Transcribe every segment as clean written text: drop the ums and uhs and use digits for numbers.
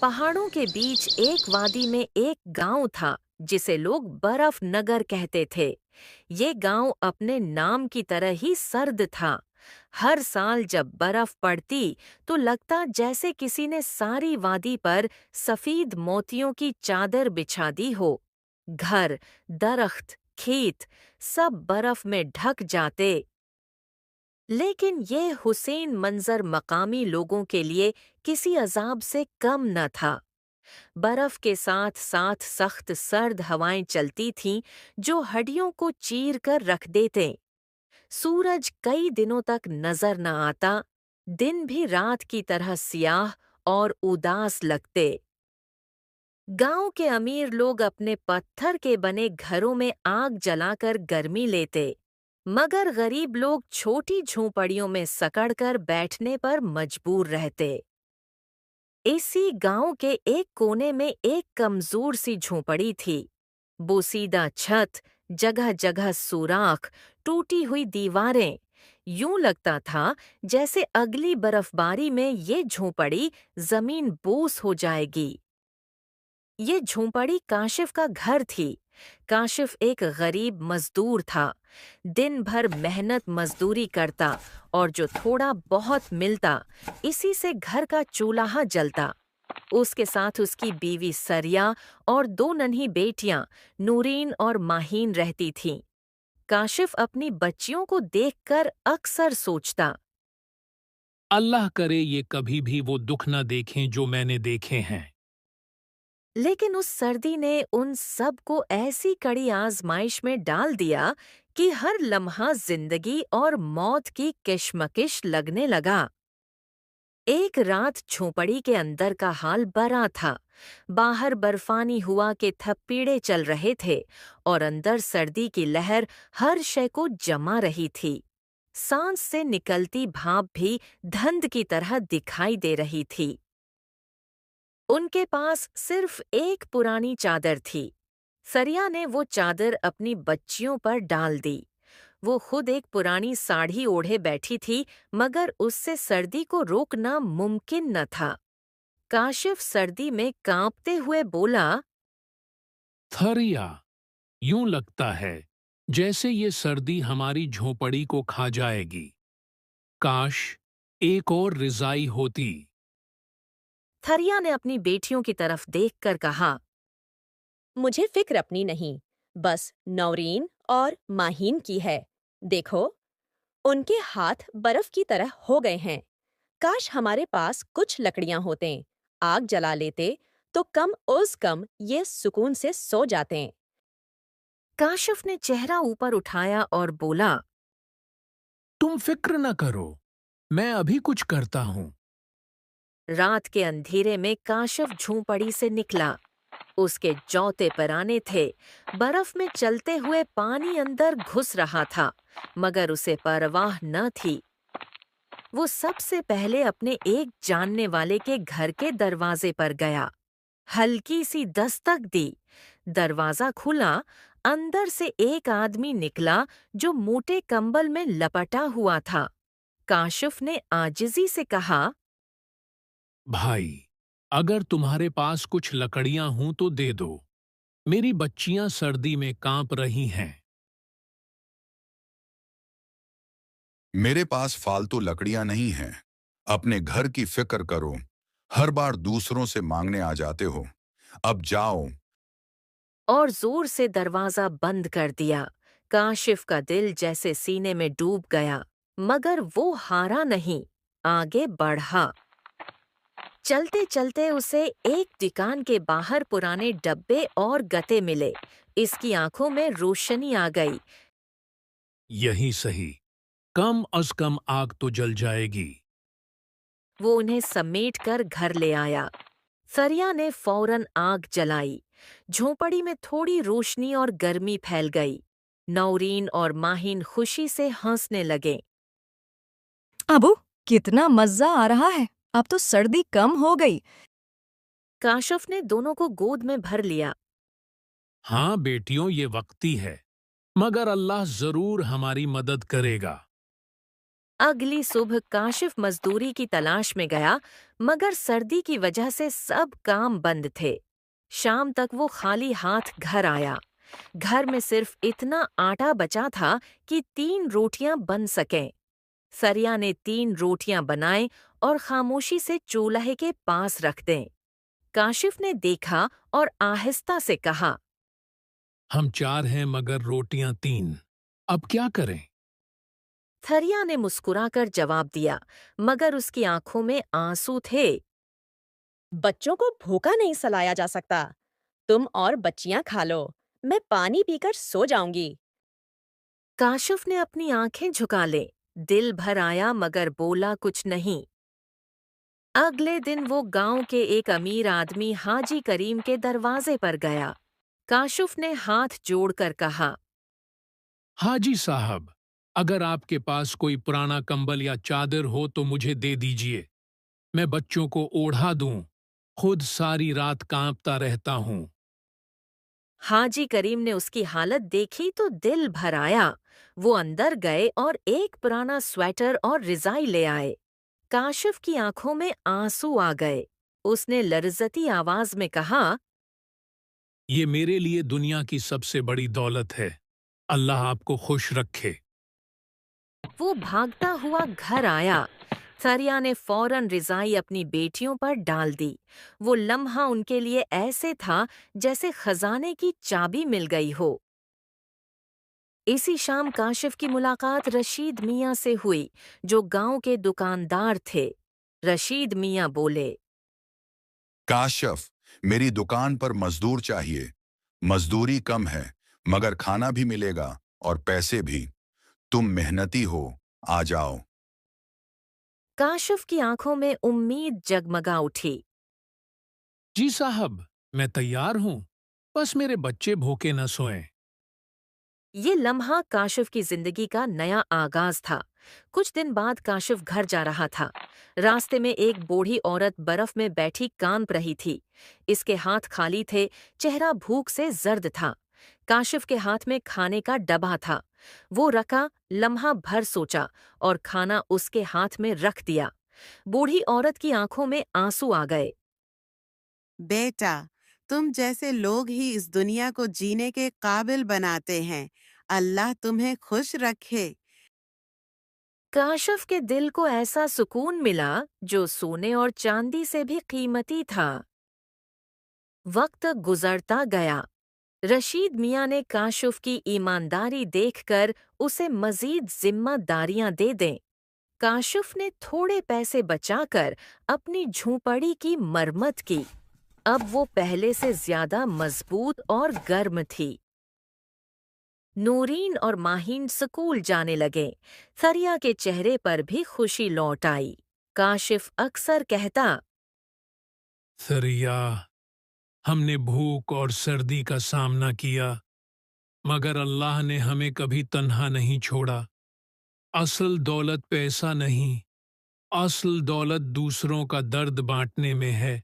पहाड़ों के बीच एक वादी में एक गांव था जिसे लोग बर्फ नगर कहते थे। ये गांव अपने नाम की तरह ही सर्द था। हर साल जब बर्फ पड़ती तो लगता जैसे किसी ने सारी वादी पर सफेद मोतियों की चादर बिछा दी हो। घर, दरख्त, खेत सब बर्फ में ढक जाते। लेकिन ये हुसैन मंजर मकामी लोगों के लिए किसी अजाब से कम न था। बर्फ के साथ साथ सख्त सर्द हवाएं चलती थीं जो हड्डियों को चीर कर रख देते। सूरज कई दिनों तक नजर न आता। दिन भी रात की तरह सियाह और उदास लगते। गांव के अमीर लोग अपने पत्थर के बने घरों में आग जलाकर गर्मी लेते, मगर गरीब लोग छोटी झोंपड़ियों में सकड़कर बैठने पर मजबूर रहते। इसी गांव के एक कोने में एक कमजोर सी झोंपड़ी थी। बोसीदा छत, जगह जगह सुराख, टूटी हुई दीवारें। यूं लगता था जैसे अगली बर्फबारी में ये झोंपड़ी जमीन बोस हो जाएगी। ये झोंपड़ी काशिफ का घर थी। काशिफ एक गरीब मजदूर था। दिन भर मेहनत मजदूरी करता और जो थोड़ा बहुत मिलता इसी से घर का चूल्हा जलता। उसके साथ उसकी बीवी सरिया और दो नन्ही बेटियां नूरीन और माहीन रहती थीं। काशिफ अपनी बच्चियों को देखकर अक्सर सोचता, अल्लाह करे ये कभी भी वो दुख न देखें जो मैंने देखे हैं। लेकिन उस सर्दी ने उन सब को ऐसी कड़ी आजमाइश में डाल दिया कि हर लम्हा जिंदगी और मौत की किशमकिश लगने लगा। एक रात झोंपड़ी के अंदर का हाल बड़ा था। बाहर बर्फानी हुआ के थप्पीड़े चल रहे थे और अंदर सर्दी की लहर हर शय को जमा रही थी। सांस से निकलती भाप भी धंध की तरह दिखाई दे रही थी। उनके पास सिर्फ एक पुरानी चादर थी। सरिया ने वो चादर अपनी बच्चियों पर डाल दी। वो खुद एक पुरानी साड़ी ओढ़े बैठी थी, मगर उससे सर्दी को रोकना मुमकिन न था। काशिफ सर्दी में कांपते हुए बोला, थरिया, यूं लगता है जैसे ये सर्दी हमारी झोपड़ी को खा जाएगी। काश एक और रिजाई होती। थरिया ने अपनी बेटियों की तरफ देखकर कहा, मुझे फिक्र अपनी नहीं, बस नौरीन और माहीन की है। देखो, उनके हाथ बर्फ की तरह हो गए हैं। काश हमारे पास कुछ लकड़ियां होते, आग जला लेते तो कम ये सुकून से सो जाते। काशिफ ने चेहरा ऊपर उठाया और बोला, तुम फिक्र न करो, मैं अभी कुछ करता हूं। रात के अंधेरे में काशिफ झोंपड़ी से निकला। उसके जौते पराने थे। बर्फ में चलते हुए पानी अंदर घुस रहा था, मगर उसे परवाह न थी। वो सबसे पहले अपने एक जानने वाले के घर के दरवाजे पर गया। हल्की सी दस्तक दी। दरवाजा खुला। अंदर से एक आदमी निकला जो मोटे कंबल में लपटा हुआ था। काशिफ ने आजिजी से कहा, भाई, अगर तुम्हारे पास कुछ लकड़ियां हों तो दे दो। मेरी बच्चियां सर्दी में कांप रही हैं। मेरे पास फालतू लकड़ियां नहीं हैं। अपने घर की फिक्र करो। हर बार दूसरों से मांगने आ जाते हो। अब जाओ। और जोर से दरवाजा बंद कर दिया। काशिफ का दिल जैसे सीने में डूब गया, मगर वो हारा नहीं, आगे बढ़ा। चलते चलते उसे एक दुकान के बाहर पुराने डब्बे और गते मिले। इसकी आंखों में रोशनी आ गई। यही सही, कम अज कम आग तो जल जाएगी। वो उन्हें समेट कर घर ले आया। सरिया ने फौरन आग जलाई। झोंपड़ी में थोड़ी रोशनी और गर्मी फैल गई। नौरीन और माहिन खुशी से हंसने लगे। अबू, कितना मजा आ रहा है। अब तो सर्दी कम हो गई। काशिफ ने दोनों को गोद में भर लिया। हाँ बेटियों, ये वक्ती है, मगर अल्लाह जरूर हमारी मदद करेगा। अगली सुबह काशिफ मजदूरी की तलाश में गया, मगर सर्दी की वजह से सब काम बंद थे। शाम तक वो खाली हाथ घर आया। घर में सिर्फ इतना आटा बचा था कि 3 रोटियां बन सकें। सरिया ने 3 रोटियां बनाए और खामोशी से चूल्हे के पास रख दें। काशिफ ने देखा और आहिस्ता से कहा, हम 4 हैं मगर रोटियां 3। अब क्या करें? थरिया ने मुस्कुराकर जवाब दिया, मगर उसकी आंखों में आंसू थे। बच्चों को भूखा नहीं सलाया जा सकता। तुम और बच्चियां खा लो। मैं पानी पीकर सो जाऊंगी। काशिफ ने अपनी आंखें झुका ले। दिल भर आया मगर बोला कुछ नहीं। अगले दिन वो गांव के एक अमीर आदमी हाजी करीम के दरवाजे पर गया। काशिफ ने हाथ जोड़कर कहा, हाजी साहब, अगर आपके पास कोई पुराना कंबल या चादर हो तो मुझे दे दीजिए। मैं बच्चों को ओढ़ा दूं। खुद सारी रात कांपता रहता हूं। हाजी करीम ने उसकी हालत देखी तो दिल भर आया। वो अंदर गए और एक पुराना स्वेटर और रिजाई ले आए। काशिफ की आंखों में आंसू आ गए। उसने लर्जती आवाज में कहा, ये मेरे लिए दुनिया की सबसे बड़ी दौलत है। अल्लाह आपको खुश रखे। वो भागता हुआ घर आया। सरिया ने फौरन रिजाई अपनी बेटियों पर डाल दी। वो लम्हा उनके लिए ऐसे था जैसे खजाने की चाबी मिल गई हो। इसी शाम काशिफ की मुलाकात रशीद मियाँ से हुई, जो गांव के दुकानदार थे। रशीद मियाँ बोले, काशिफ, मेरी दुकान पर मजदूर चाहिए। मजदूरी कम है, मगर खाना भी मिलेगा और पैसे भी। तुम मेहनती हो, आ जाओ। काशिफ की आंखों में उम्मीद जगमगा उठी। जी साहब, मैं तैयार हूं। बस मेरे बच्चे भूखे न सोएं। ये लम्हा काशिफ की जिंदगी का नया आगाज था। कुछ दिन बाद काशिफ घर जा रहा था। रास्ते में एक बूढ़ी औरत बर्फ में बैठी कांप रही थी। इसके हाथ खाली थे, चेहरा भूख से जर्द था। काशिफ के हाथ में खाने का डब्बा था। वो रखा, लम्हा भर सोचा और खाना उसके हाथ में रख दिया। बूढ़ी औरत की आंखों में आंसू आ गए। बेटा, तुम जैसे लोग ही इस दुनिया को जीने के काबिल बनाते हैं। अल्लाह तुम्हें खुश रखे। काशिफ के दिल को ऐसा सुकून मिला जो सोने और चांदी से भी कीमती था। वक्त गुजरता गया। रशीद मियाँ ने काशिफ की ईमानदारी देखकर उसे मजीद जिम्मेदारियां दे दें। काशिफ ने थोड़े पैसे बचाकर अपनी झोंपड़ी की मरम्मत की। अब वो पहले से ज्यादा मजबूत और गर्म थी। नूरीन और माहीन स्कूल जाने लगे। सरिया के चेहरे पर भी खुशी लौट आई। काशिफ अक्सर कहता, सरिया, हमने भूख और सर्दी का सामना किया, मगर अल्लाह ने हमें कभी तन्हा नहीं छोड़ा। असल दौलत पैसा नहीं, असल दौलत दूसरों का दर्द बांटने में है।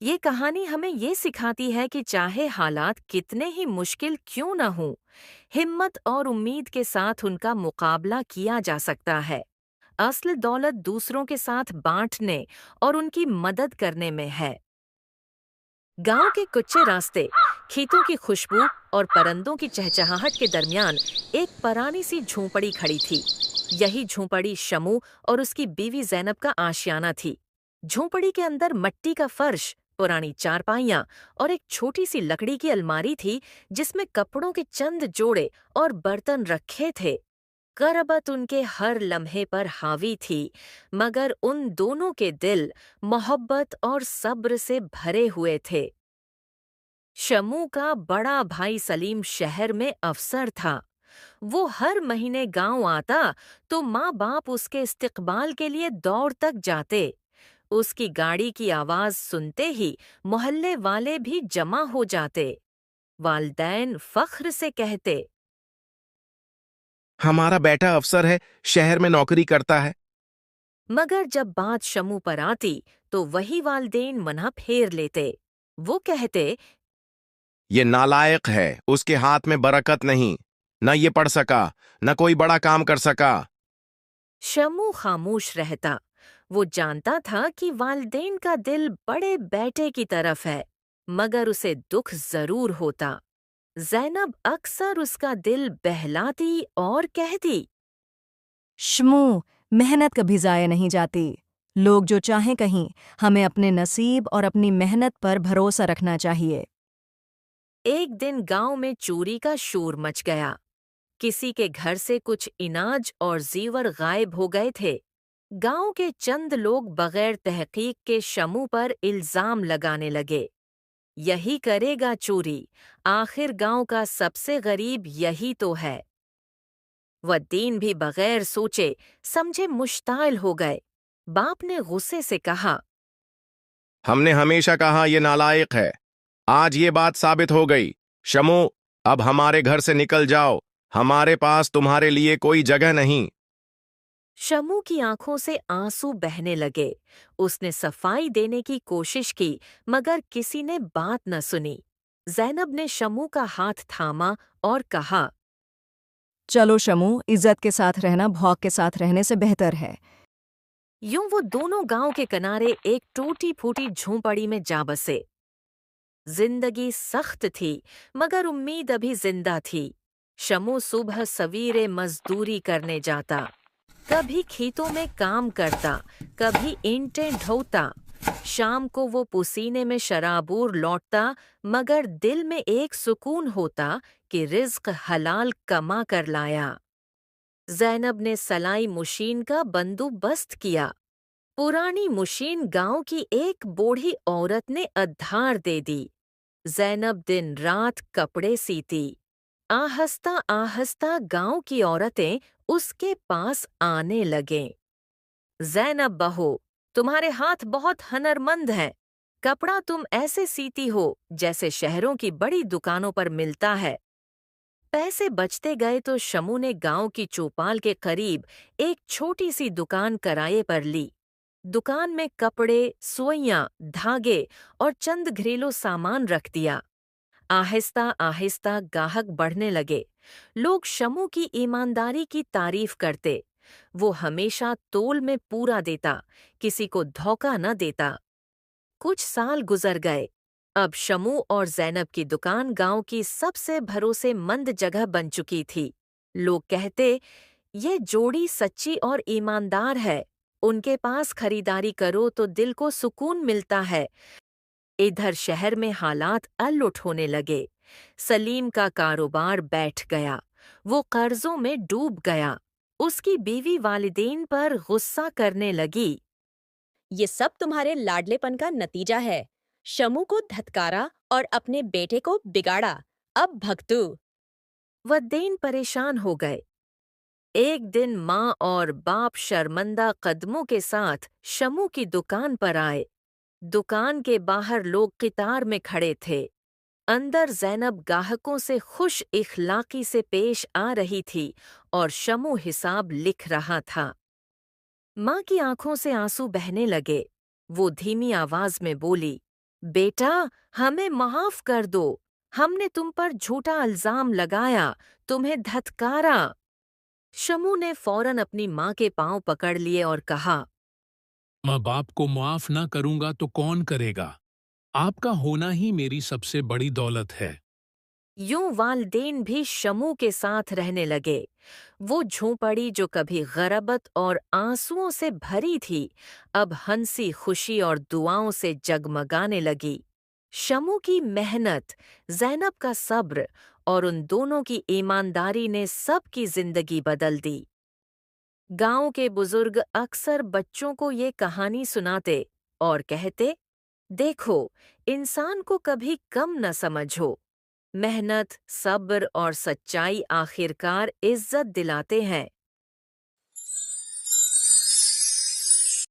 ये कहानी हमें ये सिखाती है कि चाहे हालात कितने ही मुश्किल क्यों न हों, हिम्मत और उम्मीद के साथ उनका मुकाबला किया जा सकता है। असल दौलत दूसरों के साथ बांटने और उनकी मदद करने में है। गांव के कच्चे रास्ते, खेतों की खुशबू और परिंदों की चहचहाहट के दरमियान एक पुरानी सी झोंपड़ी खड़ी थी। यही झोंपड़ी शमू और उसकी बीवी जैनब का आशियाना थी। झोंपड़ी के अंदर मिट्टी का फर्श, पुरानी चारपाइयां और एक छोटी सी लकड़ी की अलमारी थी, जिसमें कपड़ों के चंद जोड़े और बर्तन रखे थे। करबत उनके हर लम्हे पर हावी थी, मगर उन दोनों के दिल मोहब्बत और सब्र से भरे हुए थे। शमू का बड़ा भाई सलीम शहर में अफसर था। वो हर महीने गांव आता तो माँ बाप उसके इस्तकबाल के लिए दौड़ तक जाते। उसकी गाड़ी की आवाज सुनते ही मोहल्ले वाले भी जमा हो जाते। वालिदैन फख्र से कहते, हमारा बेटा अफसर है, शहर में नौकरी करता है। मगर जब बात शमू पर आती तो वही वालिदैन मना फेर लेते। वो कहते, ये नालायक है, उसके हाथ में बरकत नहीं। न ये पढ़ सका, न कोई बड़ा काम कर सका। शमू खामोश रहता। वो जानता था कि वालिदैन का दिल बड़े बेटे की तरफ है, मगर उसे दुख जरूर होता। ज़ैनब अक्सर उसका दिल बहलाती और कहती, शमू, मेहनत कभी ज़ाया नहीं जाती। लोग जो चाहें कहीं, हमें अपने नसीब और अपनी मेहनत पर भरोसा रखना चाहिए। एक दिन गांव में चोरी का शोर मच गया। किसी के घर से कुछ इनाज और जीवर गायब हो गए थे। गांव के चंद लोग बगैर तहकीक के शमू पर इल्जाम लगाने लगे। यही करेगा चोरी, आखिर गांव का सबसे गरीब यही तो है। वद्दीन भी बगैर सोचे समझे मुश्ताइल हो गए। बाप ने गुस्से से कहा, हमने हमेशा कहा ये नालायक है। आज ये बात साबित हो गई। शमू, अब हमारे घर से निकल जाओ। हमारे पास तुम्हारे लिए कोई जगह नहीं। शमू की आंखों से आंसू बहने लगे। उसने सफाई देने की कोशिश की, मगर किसी ने बात न सुनी। ज़ैनब ने शमू का हाथ थामा और कहा, चलो शमू, इज्जत के साथ रहना भौक के साथ रहने से बेहतर है। यूं वो दोनों गांव के किनारे एक टूटी फूटी झोंपड़ी में जा बसे। जिंदगी सख्त थी, मगर उम्मीद अभी जिंदा थी। शमू सुबह सवीरे मजदूरी करने जाता। कभी खेतों में काम करता, कभी ईंटें ढोता। शाम को वो पसीने में शराबूर लौटता, मगर दिल में एक सुकून होता कि रिज्क हलाल कमा कर लाया। ज़ैनब ने सलाई मशीन का बंदोबस्त किया। पुरानी मशीन गांव की एक बूढ़ी औरत ने अधार दे दी। ज़ैनब दिन रात कपड़े सीती। आहस्ता आहस्ता गांव की औरतें उसके पास आने लगें। ज़ैनब बहू, तुम्हारे हाथ बहुत हुनरमंद हैं। कपड़ा तुम ऐसे सीती हो जैसे शहरों की बड़ी दुकानों पर मिलता है। पैसे बचते गए तो शमू ने गांव की चौपाल के करीब एक छोटी सी दुकान किराए पर ली। दुकान में कपड़े, सुइयां, धागे और चंद घरेलू सामान रख दिया। आहिस्ता आहिस्ता गाहक बढ़ने लगे। लोग शमू की ईमानदारी की तारीफ करते। वो हमेशा तोल में पूरा देता, किसी को धोखा न देता। कुछ साल गुजर गए। अब शमू और ज़ैनब की दुकान गांव की सबसे भरोसेमंद जगह बन चुकी थी। लोग कहते, ये जोड़ी सच्ची और ईमानदार है। उनके पास खरीदारी करो तो दिल को सुकून मिलता है। इधर शहर में हालात अलउठ होने लगे। सलीम का कारोबार बैठ गया। वो कर्जों में डूब गया। उसकी बीवी वालिदैन पर गुस्सा करने लगी। ये सब तुम्हारे लाडलेपन का नतीजा है। शमू को धत्कारा और अपने बेटे को बिगाड़ा। अब भगतू। वद्दीन परेशान हो गए। एक दिन माँ और बाप शर्मंदा कदमों के साथ शमू की दुकान पर आए। दुकान के बाहर लोग कतार में खड़े थे। अंदर ज़ैनब गाहकों से खुश इखलाकी से पेश आ रही थी और शमू हिसाब लिख रहा था। माँ की आंखों से आंसू बहने लगे। वो धीमी आवाज में बोली, बेटा, हमें माफ कर दो। हमने तुम पर झूठा इल्जाम लगाया, तुम्हें धत्कारा। शमू ने फौरन अपनी माँ के पांव पकड़ लिए और कहा, माँ बाप को माफ ना करूंगा तो कौन करेगा? आपका होना ही मेरी सबसे बड़ी दौलत है। यूं वालिदैन भी शमू के साथ रहने लगे। वो झोंपड़ी जो कभी गरबत और आंसुओं से भरी थी, अब हंसी खुशी और दुआओं से जगमगाने लगी। शमू की मेहनत, ज़ैनब का सब्र और उन दोनों की ईमानदारी ने सबकी जिंदगी बदल दी। गांव के बुजुर्ग अक्सर बच्चों को ये कहानी सुनाते और कहते, देखो, इंसान को कभी कम न समझो। मेहनत, सब्र और सच्चाई आखिरकार इज्जत दिलाते हैं।